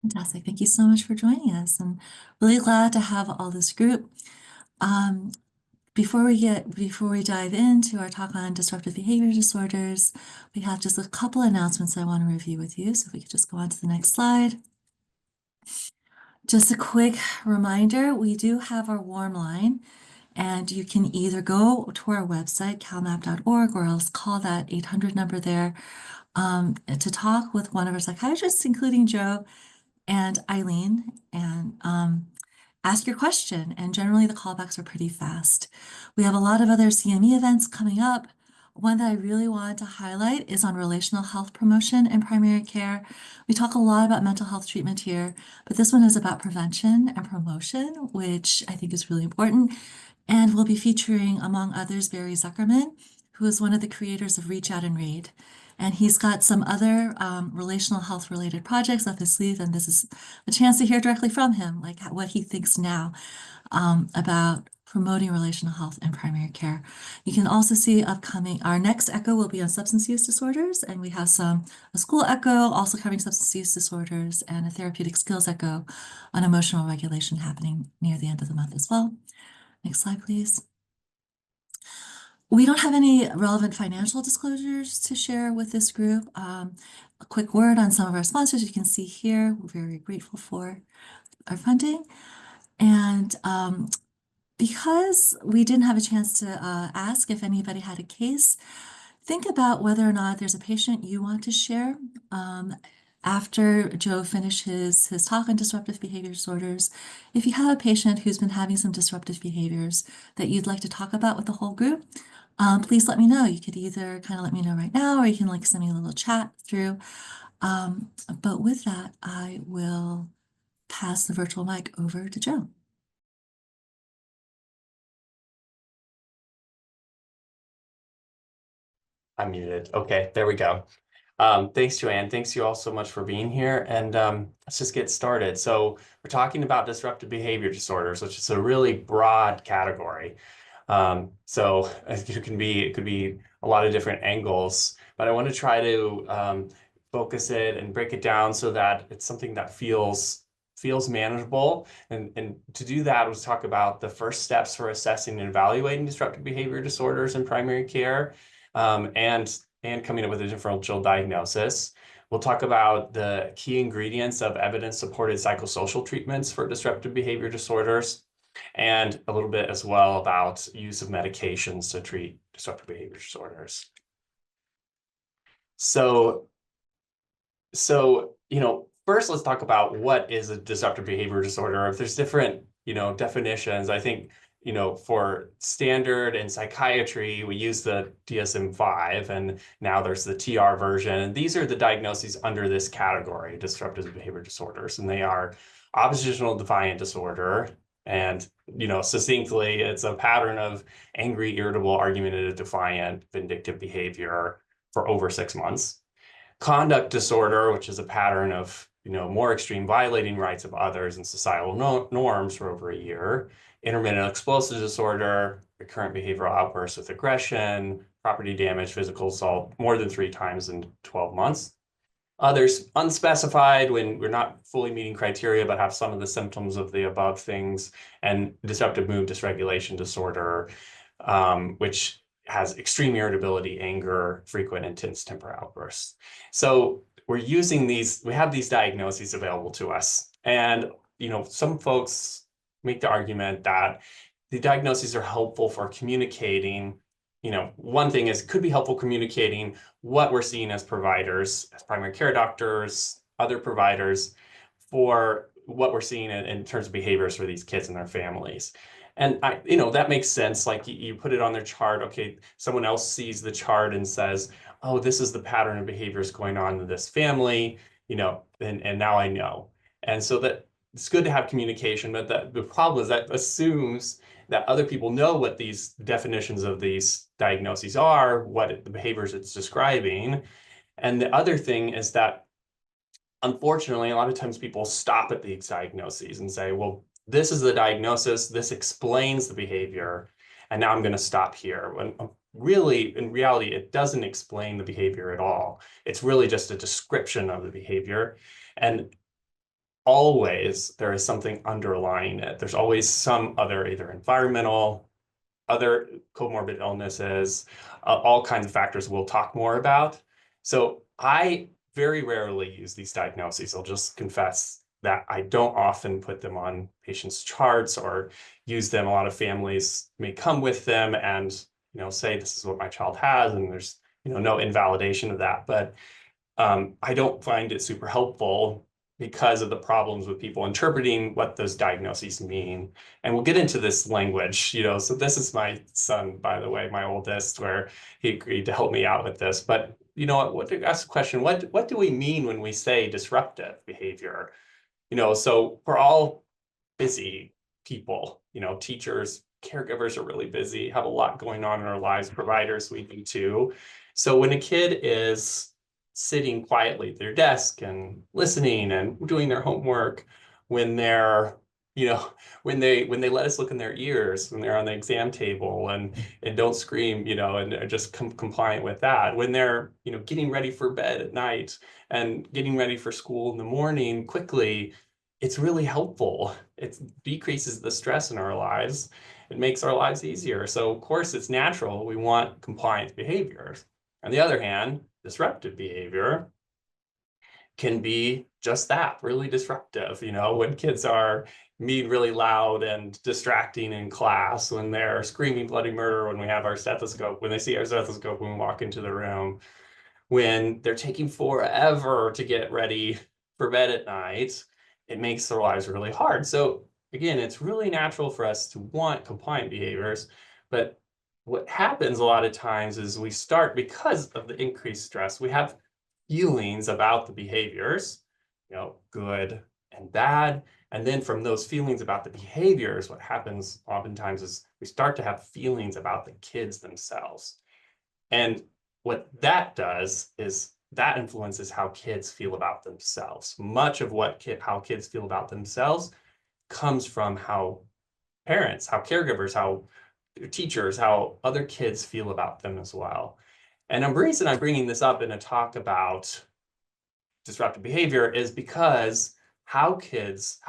Fantastic. Thank you so much for joining us. And really glad to have all this group. Um, before we dive into our talk on disruptive behavior disorders, we have just a couple announcements I want to review with you. So if we could just go on to the next slide. Just a quick reminder, we do have our warm line, and you can either go to our website, calmap.org, or else call that 800 number there to talk with one of our psychiatrists, including Joe and Eileen, and ask your question. And generally, the callbacks are pretty fast. We have a lot of other CME events coming up. One that I really wanted to highlight is on relational health promotion in primary care. We talk a lot about mental health treatment here, but this one is about prevention and promotion, which I think is really important. And we'll be featuring, among others, Barry Zuckerman, who is one of the creators of Reach Out and Read. And he's got some other relational health related projects up his sleeve. And this is a chance to hear directly from him, like what he thinks now about promoting relational health in primary care. You can also see upcoming, our next echo will be on substance use disorders. And we have a school echo also covering substance use disorders and a therapeutic skills echo on emotional regulation happening near the end of the month as well. Next slide, please. We don't have any relevant financial disclosures to share with this group. A quick word on some of our sponsors you can see here. We're very grateful for our funding. And because we didn't have a chance to ask if anybody had a case, think about whether or not there's a patient you want to share. After Joe finishes his talk on disruptive behavior disorders, if you have a patient who's been having some disruptive behaviors that you'd like to talk about with the whole group, please let me know. You could either kind of let me know right now, or you can like send me a little chat through. But with that, I will pass the virtual mic over to Joe. I'm muted. Okay, there we go. Thanks, Joanne. Thanks you all so much for being here. And let's just get started. So we're talking about disruptive behavior disorders, which is a really broad category. So it could be a lot of different angles, but I want to try to focus it and break it down so that it's something that feels manageable. And to do that, let's talk about the first steps for assessing and evaluating disruptive behavior disorders in primary care, and coming up with a differential diagnosis. We'll talk about the key ingredients of evidence-supported psychosocial treatments for disruptive behavior disorders, and a little bit as well about use of medications to treat disruptive behavior disorders. So first let's talk about what is a disruptive behavior disorder. If there's different, definitions, I think, for standard in psychiatry, we use the DSM-5, and now there's the TR version. And these are the diagnoses under this category, disruptive behavior disorders. And they are oppositional defiant disorder. And, succinctly, it's a pattern of angry, irritable, argumentative, defiant, vindictive behavior for over 6 months. Conduct disorder, which is a pattern of, more extreme violating rights of others and societal norms for over a year. Intermittent explosive disorder, recurrent behavioral outbursts with aggression, property damage, physical assault more than 3 times in 12 months. Others unspecified when we're not fully meeting criteria, but have some of the symptoms of the above things, and disruptive mood dysregulation disorder, which has extreme irritability, anger, frequent intense temper outbursts. So we have these diagnoses available to us. And, some folks make the argument that the diagnoses are helpful for communicating. One thing is, it could be helpful communicating what we're seeing as providers, as primary care doctors, other providers, for what we're seeing in terms of behaviors for these kids and their families. And that makes sense. Like you put it on their chart. Okay, someone else sees the chart and says, oh, this is the pattern of behaviors going on in this family, and now I know. And so that it's good to have communication, but the problem is that assumes that other people know what these definitions of these diagnoses are, the behaviors it's describing. And the other thing is that, unfortunately, a lot of times people stop at these diagnoses and say, well, this is the diagnosis, this explains the behavior, and now I'm going to stop here. When really, in reality, it doesn't explain the behavior at all. It's really just a description of the behavior. And always there is something underlying it. There's always some other, either environmental, other comorbid illnesses, all kinds of factors we'll talk more about. So I very rarely use these diagnoses. I'll just confess that I don't often put them on patients' charts or use them. A lot of families may come with them and, say this is what my child has, and there's, no invalidation of that. But I don't find it super helpful because of the problems with people interpreting what those diagnoses mean. And we'll get into this language, so this is my son, by the way, my oldest, where he agreed to help me out with this. But ask the question, what do we mean when we say disruptive behavior? So we're all busy people, teachers, caregivers are really busy, have a lot going on in our lives, providers, we do too. So when a kid is sitting quietly at their desk and listening and doing their homework, when they're, when they let us look in their ears, when they're on the exam table and don't scream, and are just compliant with that, when they're, getting ready for bed at night and getting ready for school in the morning quickly, it's really helpful. It decreases the stress in our lives. It makes our lives easier. So of course it's natural. We want compliant behaviors. On the other hand, disruptive behavior can be just that, really disruptive. When kids are being really loud and distracting in class, when they're screaming bloody murder, when we have our stethoscope, when they see our stethoscope when we walk into the room, when they're taking forever to get ready for bed at night, it makes their lives really hard. So again, it's really natural for us to want compliant behaviors, but what happens a lot of times is we start, because of the increased stress, we have feelings about the behaviors, good and bad. And then from those feelings about the behaviors, what happens oftentimes is we start to have feelings about the kids themselves. And what that does is that influences how kids feel about themselves. Much of how kids feel about themselves comes from how parents, how caregivers, how teachers, how other kids feel about them as well. And the reason I'm bringing this up in a talk about disruptive behavior is because how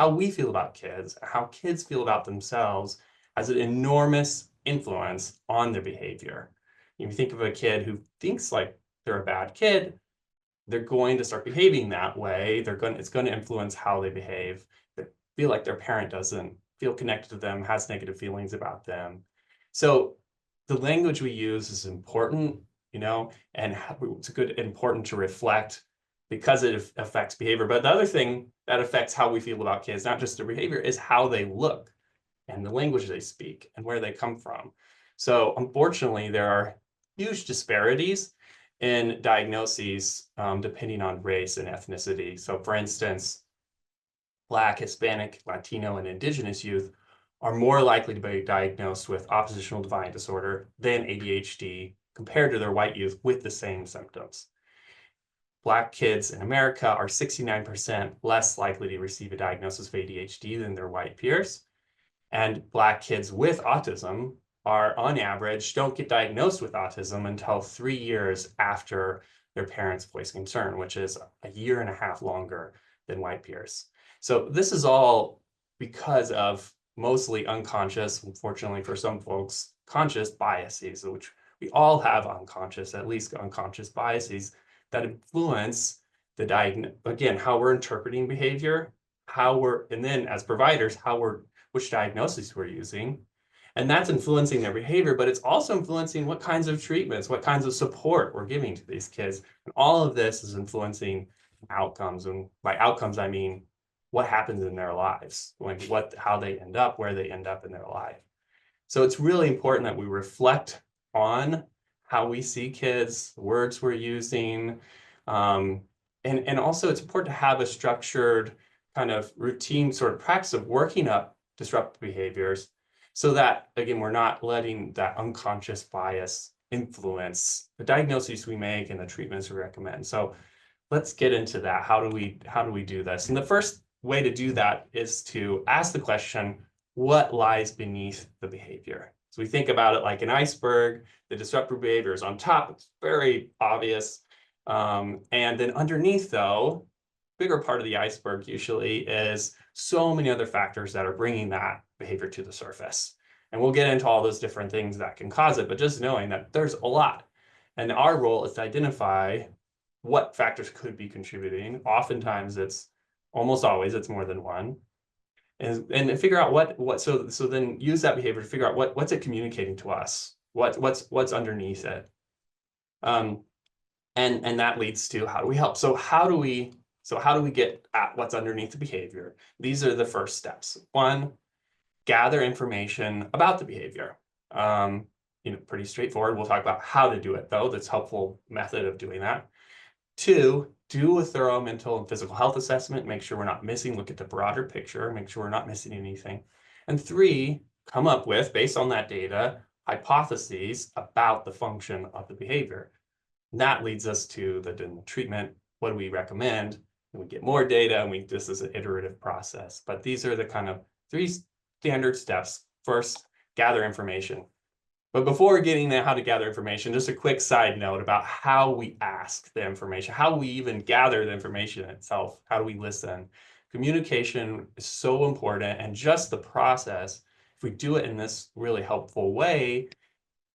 we feel about kids, how kids feel about themselves has an enormous influence on their behavior. If you think of a kid who thinks like they're a bad kid, they're going to start behaving that way. It's going to influence how they behave. They feel like their parent doesn't feel connected to them, has negative feelings about them. So the language we use is important, and it's important to reflect because it affects behavior. But the other thing that affects how we feel about kids, not just their behavior, is how they look and the language they speak and where they come from. So unfortunately, there are huge disparities in diagnoses depending on race and ethnicity. So for instance, Black, Hispanic, Latino, and Indigenous youth are more likely to be diagnosed with oppositional defiant disorder than ADHD compared to their white youth with the same symptoms. Black kids in America are 69% less likely to receive a diagnosis of ADHD than their white peers. And Black kids with autism are, on average, don't get diagnosed with autism until 3 years after their parents voice concern, which is a year and a half longer than white peers. So this is all because of mostly unconscious, unfortunately for some folks, conscious biases, which we all have unconscious, at least unconscious biases that influence again, how we're interpreting behavior, and then as providers, which diagnoses we're using. And that's influencing their behavior, but it's also influencing what kinds of treatments, what kinds of support we're giving to these kids. And all of this is influencing outcomes. And by outcomes, I mean what happens in their lives, how they end up, where they end up in their life. So it's really important that we reflect on how we see kids, the words we're using. And also it's important to have a structured kind of routine sort of practice of working up disruptive behaviors so that, again, we're not letting that unconscious bias influence the diagnoses we make and the treatments we recommend. So let's get into that. How do we do this? And the first way to do that is to ask the question, what lies beneath the behavior? So we think about it like an iceberg. The disruptive behavior is on top. It's very obvious. And then underneath, though, bigger part of the iceberg usually is so many other factors that are bringing that behavior to the surface. And we'll get into all those different things that can cause it, but just knowing that there's a lot. And our role is to identify what factors could be contributing. Oftentimes almost always it's more than one. And figure out so then use that behavior to figure out what's it communicating to us? What's underneath it? And that leads to how do we help? So how do we get at what's underneath the behavior? These are the first steps. One, gather information about the behavior. Pretty straightforward. We'll talk about how to do it though. That's a helpful method of doing that. Two, do a thorough mental and physical health assessment. Make sure we're not missing, look at the broader picture, make sure we're not missing anything. And three, come up with, based on that data, hypotheses about the function of the behavior. And that leads us to the treatment. What do we recommend? And we get more data, and this is an iterative process. But these are the kind of 3 standard steps. First, gather information. But before getting to how to gather information, just a quick side note about how we ask the information, how we even gather the information itself, how do we listen? Communication is so important, and just the process, if we do it in this really helpful way,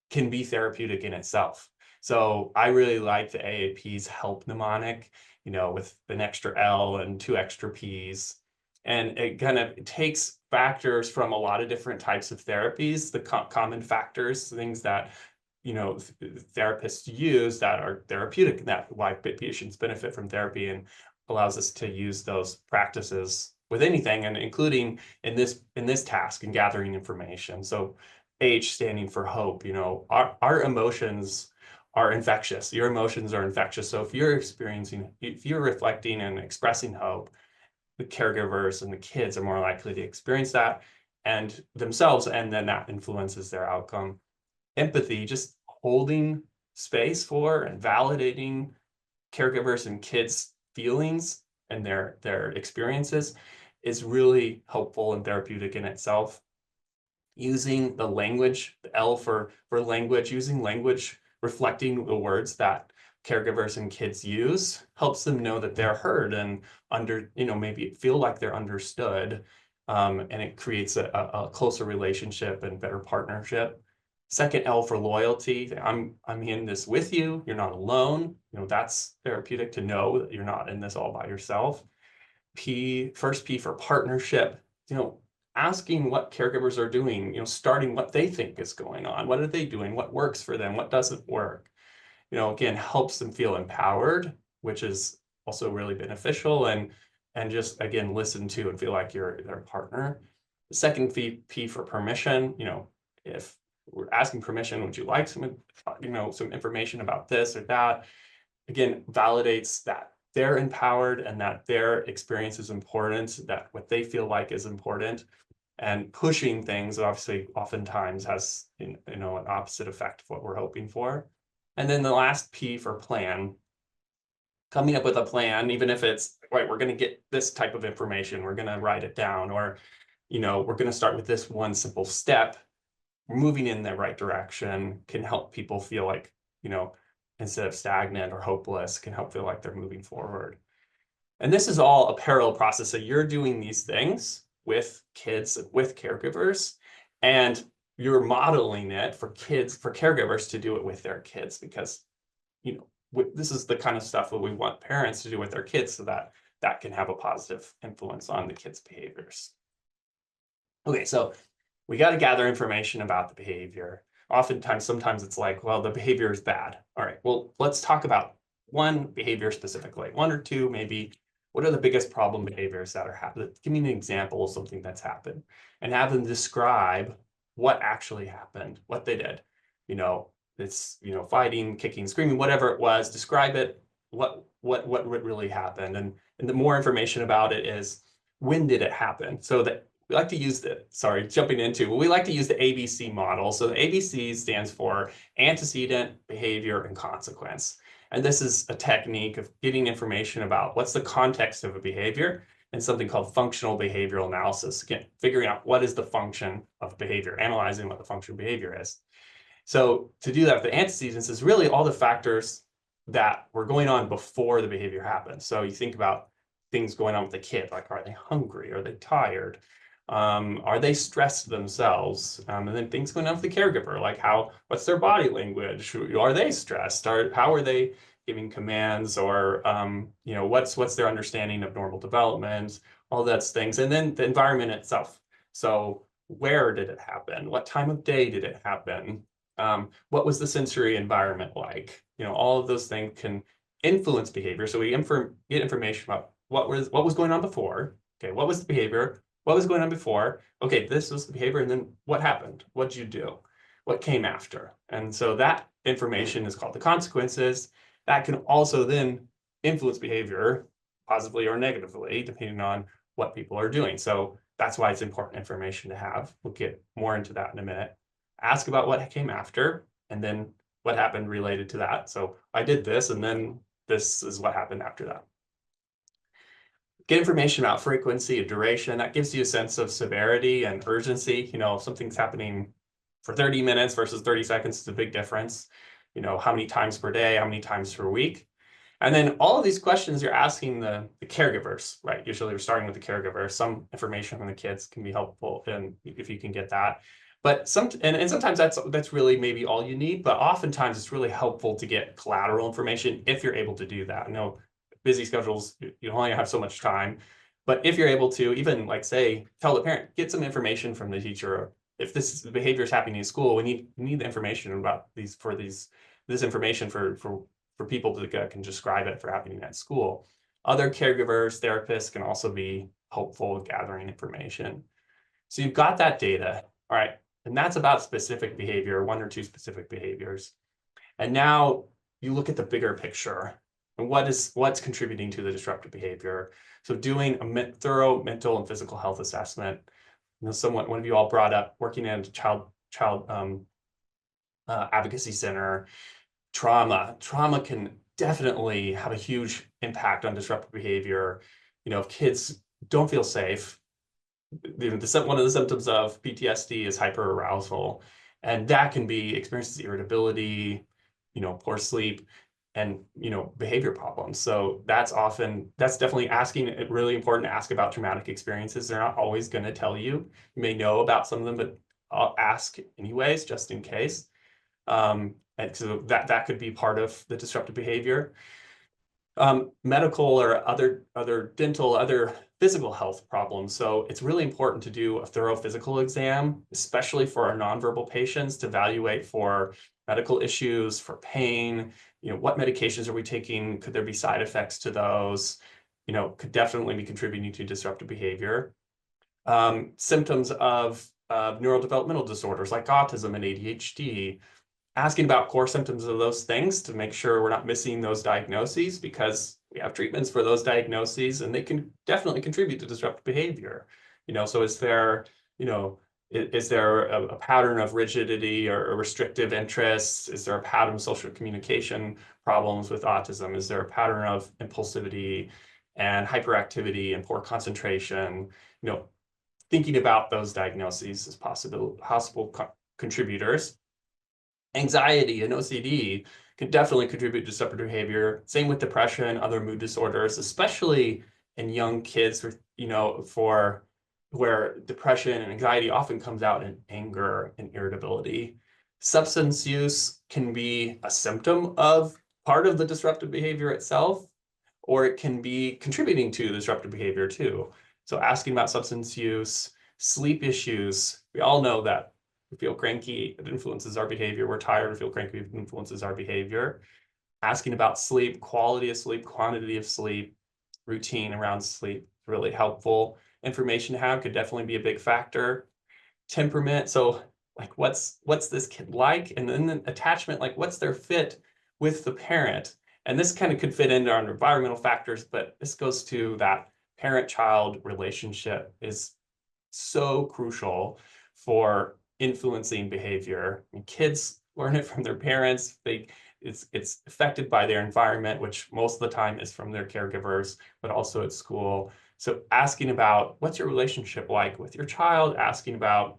can be therapeutic in itself. So I really like the AAP's help mnemonic, with an extra L and 2 extra P's. And it kind of takes factors from a lot of different types of therapies, the common factors, things that, therapists use that are therapeutic, that why patients benefit from therapy, and allows us to use those practices with anything, and including in this task in gathering information. So H standing for hope, our emotions are infectious. Your emotions are infectious. So if you're reflecting and expressing hope, the caregivers and the kids are more likely to experience that and themselves, and then that influences their outcome. Empathy, just holding space for and validating caregivers and kids' feelings and their experiences, is really helpful and therapeutic in itself. Using the language, the L for language, using language reflecting the words that caregivers and kids use, helps them know that they're heard and maybe feel like they're understood. And it creates a closer relationship and better partnership. Second L for loyalty. I'm in this with you. You're not alone. That's therapeutic to know that you're not in this all by yourself. First P for partnership. Asking what caregivers are doing, starting what they think is going on. What are they doing? What works for them? What doesn't work? Again, helps them feel empowered, which is also really beneficial, and just, again, listen to and feel like you're their partner. The second P for permission. If we're asking permission, would you like some information about this or that? Again, validates that they're empowered and that their experience is important, that what they feel like is important. And pushing things obviously oftentimes has an opposite effect of what we're hoping for. And then the last P for plan, coming up with a plan, even if it's right, we're going to get this type of information, we're going to write it down, or we're going to start with this one simple step. Moving in the right direction can help people feel like, instead of stagnant or hopeless, can help feel like they're moving forward. And this is all a parallel process. So you're doing these things with kids, with caregivers, and you're modeling it for caregivers to do it with their kids, because, this is the kind of stuff that we want parents to do with their kids, so that can have a positive influence on the kids' behaviors. Okay, so we got to gather information about the behavior. Sometimes it's like, well, the behavior is bad. All right, well, let's talk about one behavior specifically, one or two maybe. What are the biggest problem behaviors that are happening? Give me an example of something that's happened, and have them describe what actually happened, what they did. It's, fighting, kicking, screaming, whatever it was, describe it, what really happened. And the more information about it is, when did it happen? So that we like to use we like to use the ABC model. So the ABC stands for antecedent, behavior, and consequence. And this is a technique of getting information about what's the context of a behavior, and something called functional behavioral analysis. Again, figuring out what is the function of behavior, analyzing what the function of behavior is. So to do that, the antecedents is really all the factors that were going on before the behavior happened. So you think about things going on with the kid, like are they hungry, are they tired, are they stressed themselves, and then things going on with the caregiver, like what's their body language, are they stressed, or how are they giving commands, or what's their understanding of normal development, all those things. And then the environment itself. So where did it happen? What time of day did it happen? What was the sensory environment like? All of those things can influence behavior. So we get information about what was going on before. Okay, what was the behavior? What was going on before? Okay, this was the behavior, and then what happened? What did you do? What came after? And so that information is called the consequences. That can also then influence behavior positively or negatively, depending on what people are doing. So that's why it's important information to have. We'll get more into that in a minute. Ask about what came after, and then what happened related to that. So I did this, and then this is what happened after that. Get information about frequency and duration. That gives you a sense of severity and urgency. If something's happening for 30 minutes versus 30 seconds is a big difference. How many times per day, how many times per week. And then all of these questions you're asking the caregivers, right? Usually we're starting with the caregiver. Some information from the kids can be helpful, and if you can get that. But sometimes that's really maybe all you need, but oftentimes it's really helpful to get collateral information if you're able to do that. I know busy schedules, you only have so much time, but if you're able to even say, tell the parent, get some information from the teacher. If this behavior is happening in school, we need the information about this information for people that can describe it for happening at school. Other caregivers, therapists can also be helpful with gathering information. So you've got that data, all right, and that's about specific behavior, one or two specific behaviors. And now you look at the bigger picture and what's contributing to the disruptive behavior. So doing a thorough mental and physical health assessment. One of you all brought up working at a child advocacy center. Trauma can definitely have a huge impact on disruptive behavior. If kids don't feel safe, one of the symptoms of PTSD is hyperarousal, and that can be experienced as irritability, poor sleep, and behavior problems. So that's definitely really important to ask about traumatic experiences. They're not always going to tell you. You may know about some of them, but I'll ask anyways, just in case. And so that could be part of the disruptive behavior. Medical or other dental, other physical health problems. So it's really important to do a thorough physical exam, especially for our nonverbal patients, to evaluate for medical issues, for pain. What medications are we taking? Could there be side effects to those? Could definitely be contributing to disruptive behavior. Symptoms of neurodevelopmental disorders like autism and ADHD. Asking about core symptoms of those things to make sure we're not missing those diagnoses, because we have treatments for those diagnoses and they can definitely contribute to disruptive behavior. So is there a pattern of rigidity or restrictive interests? Is there a pattern of social communication problems with autism? Is there a pattern of impulsivity and hyperactivity and poor concentration? Thinking about those diagnoses as possible contributors. Anxiety and OCD can definitely contribute to disruptive behavior. Same with depression, other mood disorders, especially in young kids, for where depression and anxiety often comes out in anger and irritability. Substance use can be a symptom of part of the disruptive behavior itself, or it can be contributing to disruptive behavior too. So asking about substance use, sleep issues, we all know that we feel cranky, it influences our behavior. We're tired, we feel cranky, it influences our behavior. Asking about sleep, quality of sleep, quantity of sleep, routine around sleep, really helpful information to have, could definitely be a big factor. Temperament, so what's this kid like? And then attachment, what's their fit with the parent? And this kind of could fit into our environmental factors, but this goes to that parent-child relationship is so crucial for influencing behavior. Kids learn it from their parents. It's affected by their environment, which most of the time is from their caregivers, but also at school. So asking about what's your relationship like with your child, asking about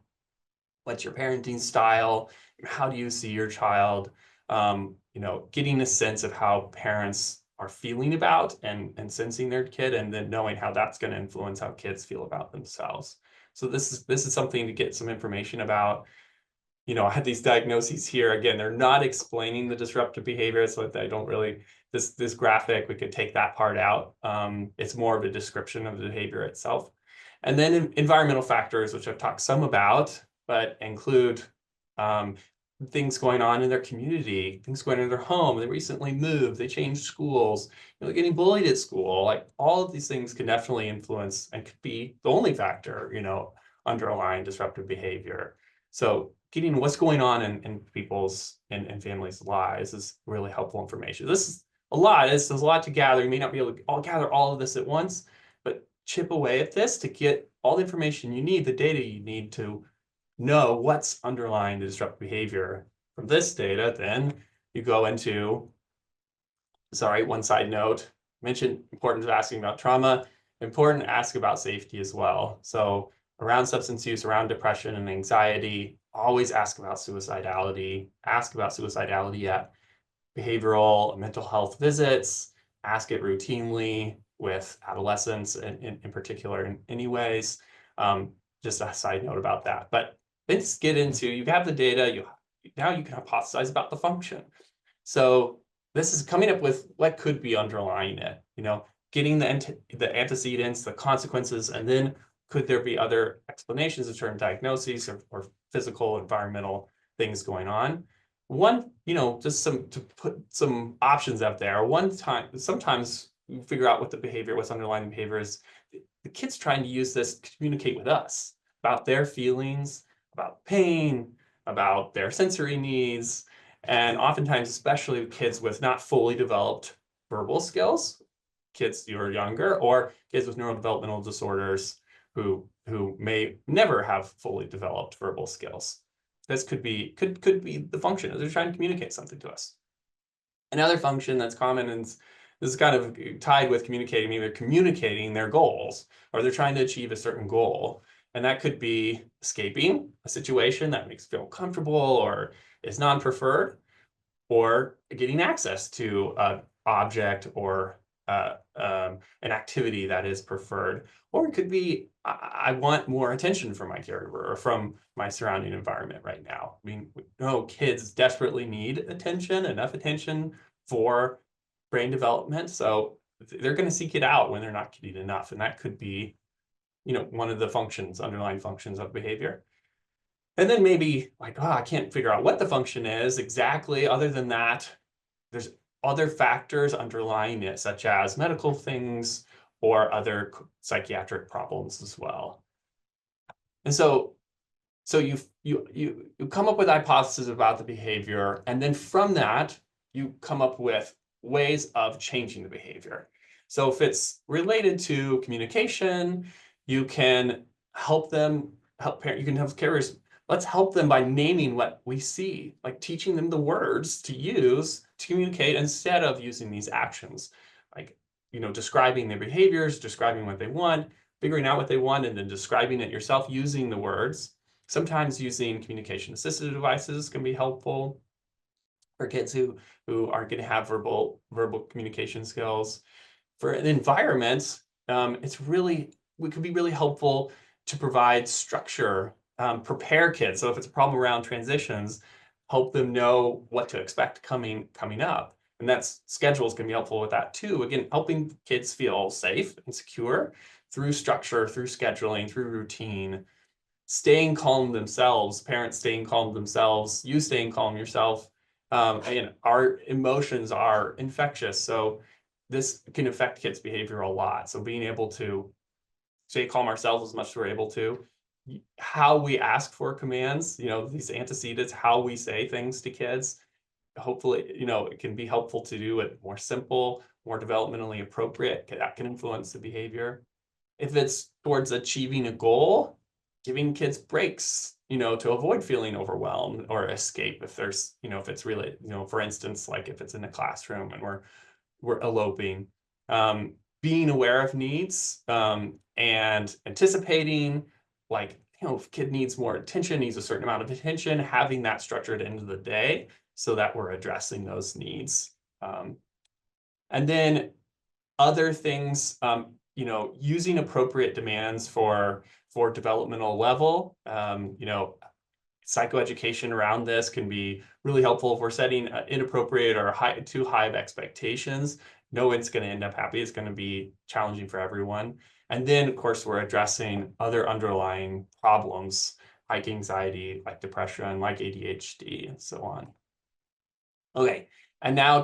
what's your parenting style, how do you see your child, getting a sense of how parents are feeling about and sensing their kid, and then knowing how that's going to influence how kids feel about themselves. So this is something to get some information about. You know, I had these diagnoses here. Again, they're not explaining the disruptive behavior, so I don't really, this graphic, we could take that part out. It's more of a description of the behavior itself. And then environmental factors, which I've talked some about, but include things going on in their community, things going on in their home. They recently moved, they changed schools, you know, getting bullied at school. Like all of these things can definitely influence and could be the only factor, you know, underlying disruptive behavior. So getting what's going on in people's and families' lives is really helpful information. This is a lot. There's a lot to gather. You may not be able to gather all of this at once, but chip away at this to get all the information you need, the data you need to know what's underlying the disruptive behavior. From this data, then you go into, sorry, one side note, mentioned importance of asking about trauma, important to ask about safety as well. So around substance use, around depression and anxiety, always ask about suicidality, at behavioral and mental health visits, ask it routinely with adolescents in particular in any ways. Just a side note about that. But let's get into, you have the data, now you can hypothesize about the function. So this is coming up with what could be underlying it, you know, getting the antecedents, the consequences, and then could there be other explanations of certain diagnoses or physical, environmental things going on? One, you know, just to put some options out there. Sometimes you figure out what the behavior, what's underlying the behavior is. The kids trying to use this to communicate with us about their feelings, about pain, about their sensory needs, and oftentimes, especially kids with not fully developed verbal skills, kids who are younger, or kids with neurodevelopmental disorders who may never have fully developed verbal skills. This could be the function. They're trying to communicate something to us. Another function that's common, and this is kind of tied with communicating, maybe they're communicating their goals, or they're trying to achieve a certain goal. And that could be escaping a situation that makes them feel comfortable or is non-preferred, or getting access to an object or an activity that is preferred. Or it could be, I want more attention from my caregiver or from my surrounding environment right now. I mean, we know kids desperately need attention, enough attention for brain development. So they're going to seek it out when they're not getting enough. And that could be, you know, one of the functions, underlying functions of behavior. And then maybe like, oh, I can't figure out what the function is exactly. Other than that, there's other factors underlying it, such as medical things or other psychiatric problems as well. And so you come up with hypotheses about the behavior, and then from that, you come up with ways of changing the behavior. So if it's related to communication, you can help you can have carriers, let's help them by naming what we see, like teaching them the words to use to communicate instead of using these actions, like, you know, describing their behaviors, describing what they want, figuring out what they want, and then describing it yourself using the words. Sometimes using communication assisted devices can be helpful for kids who aren't going to have verbal communication skills. For an environment, it could be really helpful to provide structure, prepare kids. So if it's a problem around transitions, help them know what to expect coming up. And that's schedules can be helpful with that too. Again, helping kids feel safe and secure through structure, through scheduling, through routine, staying calm themselves, parents staying calm themselves, you staying calm yourself. And our emotions are infectious. So this can affect kids' behavior a lot. So being able to stay calm ourselves as much as we're able to, how we ask for commands, you know, these antecedents, how we say things to kids, hopefully, you know, it can be helpful to do it more simple, more developmentally appropriate. That can influence the behavior. If it's towards achieving a goal, giving kids breaks, you know, to avoid feeling overwhelmed or escape if there's, you know, if it's really, you know, for instance, like if it's in a classroom and we're eloping, being aware of needs, and anticipating, like, you know, if kid needs more attention, needs a certain amount of attention, having that structure at the end of the day so that we're addressing those needs. And then other things, you know, using appropriate demands for developmental level, you know, psychoeducation around this can be really helpful if we're setting inappropriate or too high of expectations. No one's going to end up happy. It's going to be challenging for everyone. And then, of course, we're addressing other underlying problems like anxiety, like depression, like ADHD, and so on. Okay, and now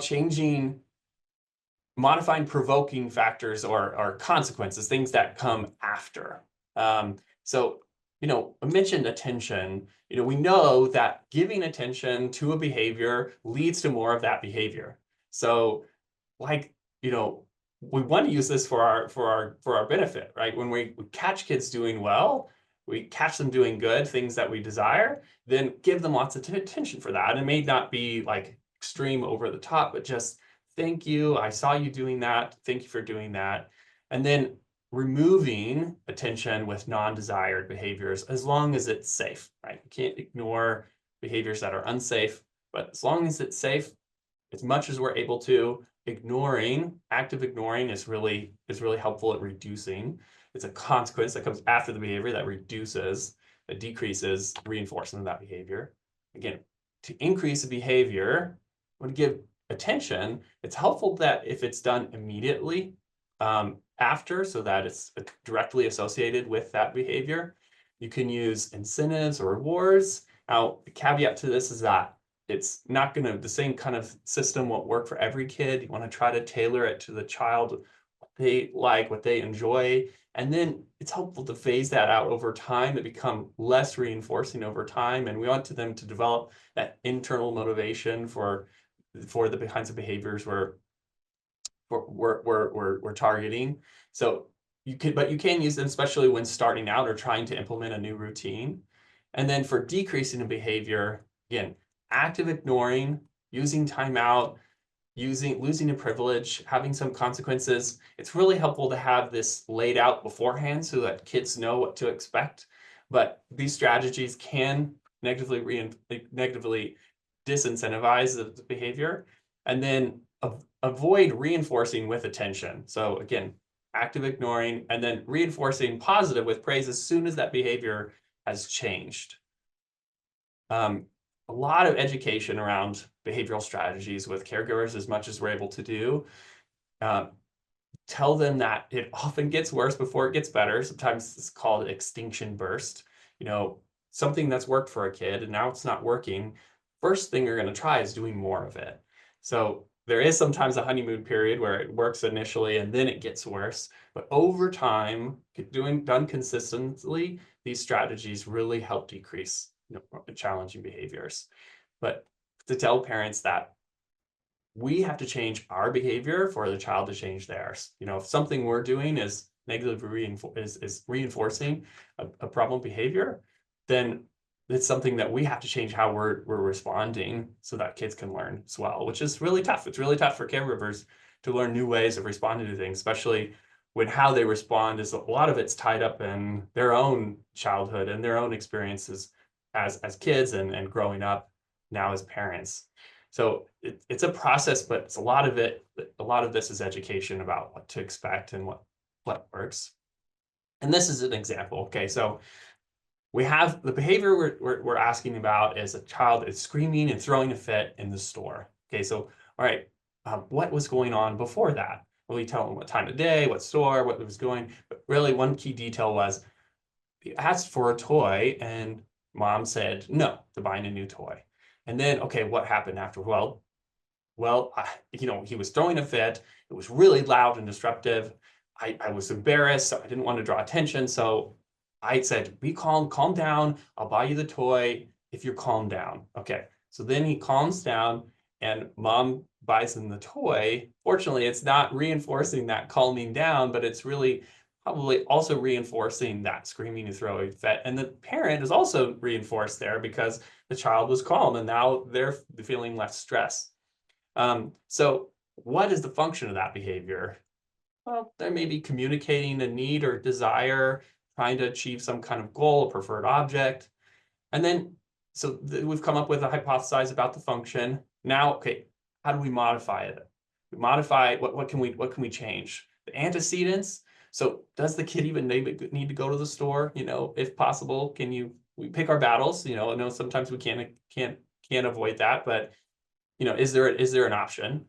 modifying provoking factors or consequences, things that come after. So, you know, I mentioned attention. You know, we know that giving attention to a behavior leads to more of that behavior. So, like, you know, we want to use this for our benefit, right? When we catch kids doing well, we catch them doing good things that we desire, then give them lots of attention for that. And it may not be like extreme over the top, but just thank you. I saw you doing that. Thank you for doing that. And then removing attention with non-desired behaviors as long as it's safe, right? You can't ignore behaviors that are unsafe, but as long as it's safe, as much as we're able to, active ignoring is really helpful at reducing. It's a consequence that comes after the behavior that decreases reinforcement of that behavior. Again, to increase a behavior, when you give attention, it's helpful that if it's done immediately after, so that it's directly associated with that behavior, you can use incentives or rewards. Now, the caveat to this is that it's not going to, the same kind of system won't work for every kid. You want to try to tailor it to the child, what they like, what they enjoy. And then it's helpful to phase that out over time to become less reinforcing over time. And we want them to develop that internal motivation for the kinds of behaviors we're targeting. So you can use them, especially when starting out or trying to implement a new routine. And then for decreasing a behavior, again, active ignoring, using timeout, losing a privilege, having some consequences. It's really helpful to have this laid out beforehand so that kids know what to expect. But these strategies can negatively disincentivize the behavior. And then avoid reinforcing with attention. So again, active ignoring and then reinforcing positive with praise as soon as that behavior has changed. A lot of education around behavioral strategies with caregivers as much as we're able to do. Tell them that it often gets worse before it gets better. Sometimes it's called extinction burst. You know, something that's worked for a kid and now it's not working. First thing you're going to try is doing more of it. So there is sometimes a honeymoon period where it works initially and then it gets worse. But over time, done consistently, these strategies really help decrease challenging behaviors. But to tell parents that we have to change our behavior for the child to change theirs. You know, if something we're doing is negatively reinforcing a problem behavior, then it's something that we have to change how we're responding so that kids can learn as well, which is really tough. It's really tough for caregivers to learn new ways of responding to things, especially when how they respond is a lot of it's tied up in their own childhood and their own experiences as kids and growing up now as parents. So it's a process, but it's a lot of this is education about what to expect and what works. And this is an example. Okay, so we have the behavior we're asking about is a child is screaming and throwing a fit in the store. Okay, so all right, what was going on before that? Well, we tell them what time of day, what store, what was going. But really, one key detail was he asked for a toy, and mom said no to buying a new toy. And then, okay, what happened after? Well, you know, he was throwing a fit. It was really loud and disruptive. I was embarrassed, so I didn't want to draw attention. So I said, be calm, calm down. I'll buy you the toy if you're calm down. Okay. So then he calms down and mom buys him the toy. Fortunately, it's not reinforcing that calming down, but it's really probably also reinforcing that screaming and throwing fit. And the parent is also reinforced there because the child was calm and now they're feeling less stress. So what is the function of that behavior? Well, they may be communicating a need or desire, trying to achieve some kind of goal, a preferred object. And then, we've come up with a hypothesis about the function. Now, okay, how do we modify it? modify, what can we change? The antecedents. So does the kid even need to go to the store? If possible, we pick our battles? I know sometimes we can't avoid that, but is there an option?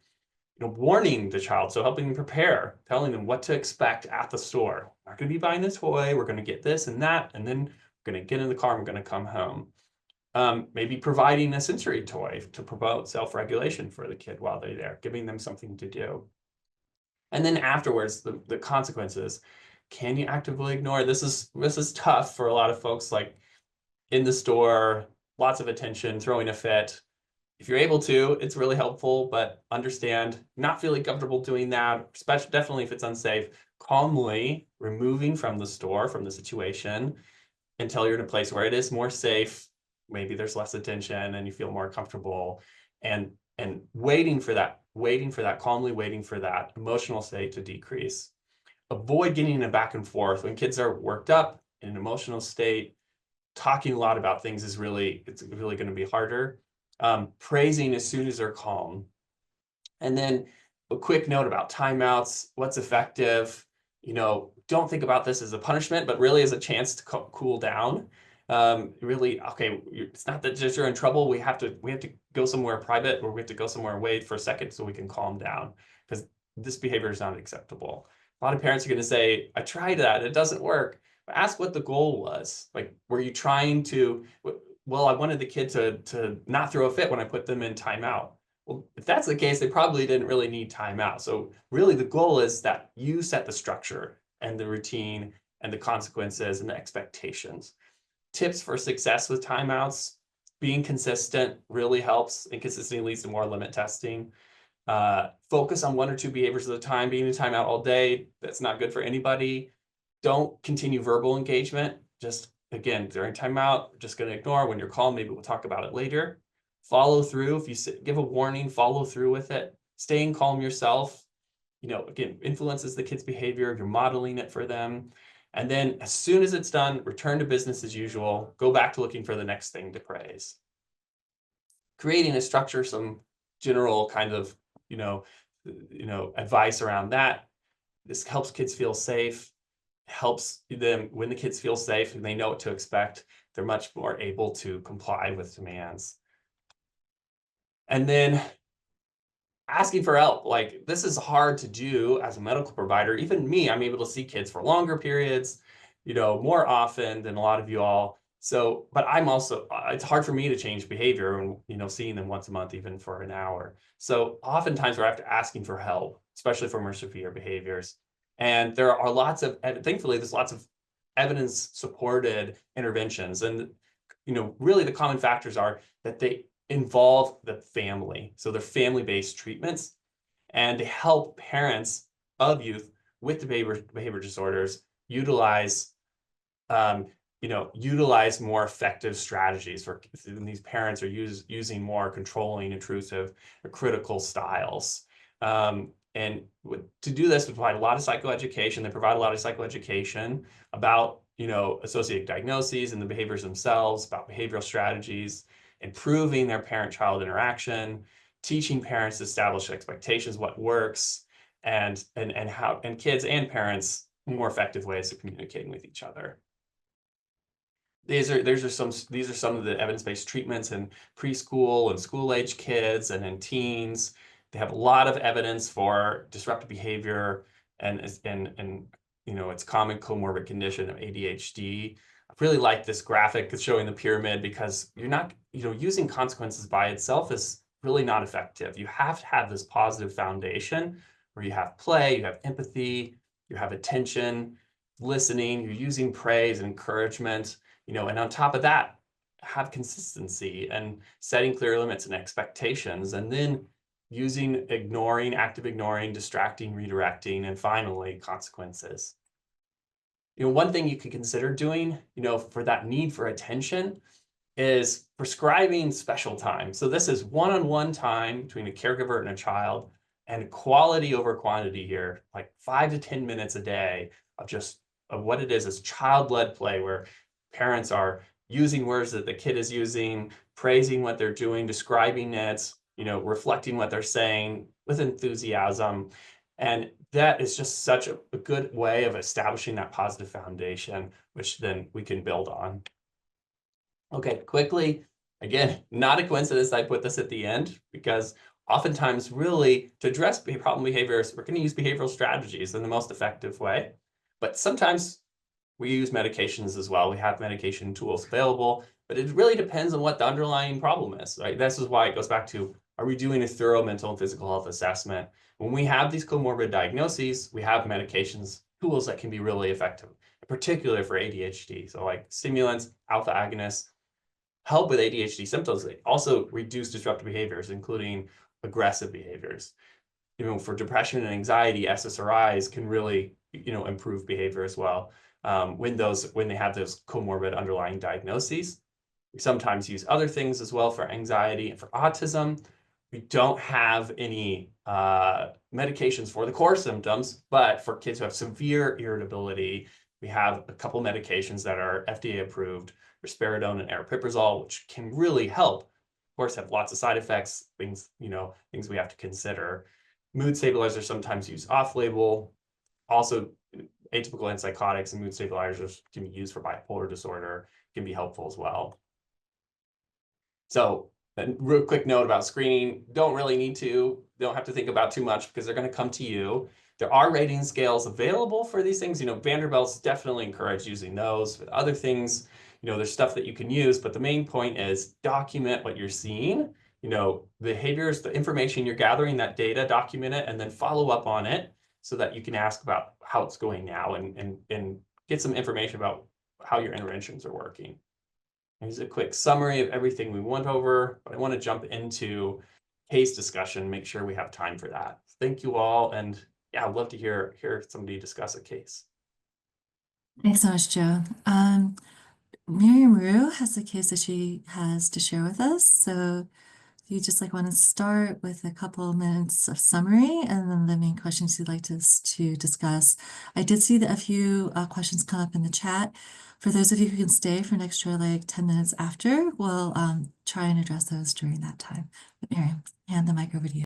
Warning the child, so helping them prepare, telling them what to expect at the store. We're not going to be buying this toy. We're going to get this and that, and then we're going to get in the car and we're going to come home. Maybe providing a sensory toy to promote self-regulation for the kid while they're there, giving them something to do. And then afterwards, the consequences. Can you actively ignore? This is tough for a lot of folks, like in the store, lots of attention, throwing a fit. If you're able to, it's really helpful, but understand not feeling comfortable doing that, especially definitely if it's unsafe, calmly removing from the store, from the situation, until you're in a place where it is more safe. Maybe there's less attention and you feel more comfortable, and waiting for that, calmly waiting for that emotional state to decrease. Avoid getting in a back and forth. When kids are worked up in an emotional state, talking a lot about things it's really going to be harder. Praising as soon as they're calm. And then a quick note about timeouts, what's effective. Don't think about this as a punishment, but really as a chance to cool down. Really, okay, it's not that just you're in trouble. We have to go somewhere private, or we have to go somewhere and wait for a second so we can calm down, because this behavior is not acceptable. A lot of parents are going to say, I tried that, it doesn't work. But ask what the goal was. Like, were you trying to, well, I wanted the kid to not throw a fit when I put them in timeout. Well, if that's the case, they probably didn't really need timeout. So really the goal is that you set the structure and the routine and the consequences and the expectations. Tips for success with timeouts: being consistent really helps, and consistency leads to more limit testing. Focus on 1 or 2 behaviors at a time. Being in timeout all day, that's not good for anybody. Don't continue verbal engagement. Just, again, during timeout, just going to ignore. When you're calm, maybe we'll talk about it later. Follow through. If you give a warning, follow through with it. Staying calm yourself, again, influences the kid's behavior. You're modeling it for them. And then as soon as it's done, return to business as usual. Go back to looking for the next thing to praise. Creating a structure, some general kind of, advice around that. This helps kids feel safe, helps them, when the kids feel safe and they know what to expect, they're much more able to comply with demands. And then asking for help. Like, this is hard to do as a medical provider. Even me, I'm able to see kids for longer periods, more often than a lot of you all. So, but I'm also, it's hard for me to change behavior and, seeing them once a month, even for an hour. So oftentimes we're asking for help, especially for more severe behaviors. And there are thankfully, there's lots of evidence supported interventions. And, really the common factors are that they involve the family. So they're family-based treatments, and to help parents of youth with the behavior disorders utilize more effective strategies for these parents are using more controlling, intrusive, or critical styles. And to do this, we provide a lot of psychoeducation. They provide a lot of psychoeducation about, associated diagnoses and the behaviors themselves, about behavioral strategies, improving their parent-child interaction, teaching parents to establish expectations, what works, and kids and parents more effective ways of communicating with each other. These are some of the evidence-based treatments in preschool and school-age kids and in teens. They have a lot of evidence for disruptive behavior and its common comorbid condition of ADHD. I really like this graphic that's showing the pyramid, because you're not, using consequences by itself is really not effective. You have to have this positive foundation where you have play, you have empathy, you have attention, listening, you're using praise and encouragement, and on top of that, have consistency and setting clear limits and expectations, and then using active ignoring, distracting, redirecting, and finally consequences. One thing you can consider doing, for that need for attention, is prescribing special time. So this is one-on-one time between a caregiver and a child, and quality over quantity here, like 5 to 10 minutes a day of what it is child-led play, where parents are using words that the kid is using, praising what they're doing, describing it, reflecting what they're saying, with enthusiasm. And that is just such a good way of establishing that positive foundation, which then we can build on. Okay, quickly, again, not a coincidence I put this at the end, because oftentimes really to address problem behaviors, we're going to use behavioral strategies in the most effective way. But sometimes we use medications as well. We have medication tools available, but it really depends on what the underlying problem is, right? This is why it goes back to, are we doing a thorough mental and physical health assessment? When we have these comorbid diagnoses, we have medications, tools that can be really effective, particularly for ADHD. So like stimulants, alpha agonists, help with ADHD symptoms. They also reduce disruptive behaviors, including aggressive behaviors. For depression and anxiety, SSRIs can really, improve behavior as well. When they have those comorbid underlying diagnoses. We sometimes use other things as well for anxiety and for autism. We don't have any medications for the core symptoms, but for kids who have severe irritability, we have a couple medications that are FDA approved, risperidone and aripiprazole, which can really help. Of course, have lots of side effects, things we have to consider. Mood stabilizers sometimes used off-label. Also, atypical antipsychotics and mood stabilizers can be used for bipolar disorder, can be helpful as well. So a real quick note about screening, don't have to think about too much because they're going to come to you. There are rating scales available for these things. Vanderbilt's definitely encourage using those. With other things, there's stuff that you can use, but the main point is document what you're seeing. Behaviors, the information you're gathering, that data, document it, and then follow up on it so that you can ask about how it's going now and get some information about how your interventions are working. Here's a quick summary of everything we went over, but I want to jump into case discussion, make sure we have time for that. Thank you all, and yeah, I'd love to hear somebody discuss a case. Thanks so much, Joe. Miriam Rue has a case that she has to share with us. So you just want to start with a couple of minutes of summary and then the main questions you'd like to discuss. I did see that a few questions come up in the chat. For those of you who can stay for an extra 10 minutes after, we'll try and address those during that time. But Miriam, hand the mic over to you.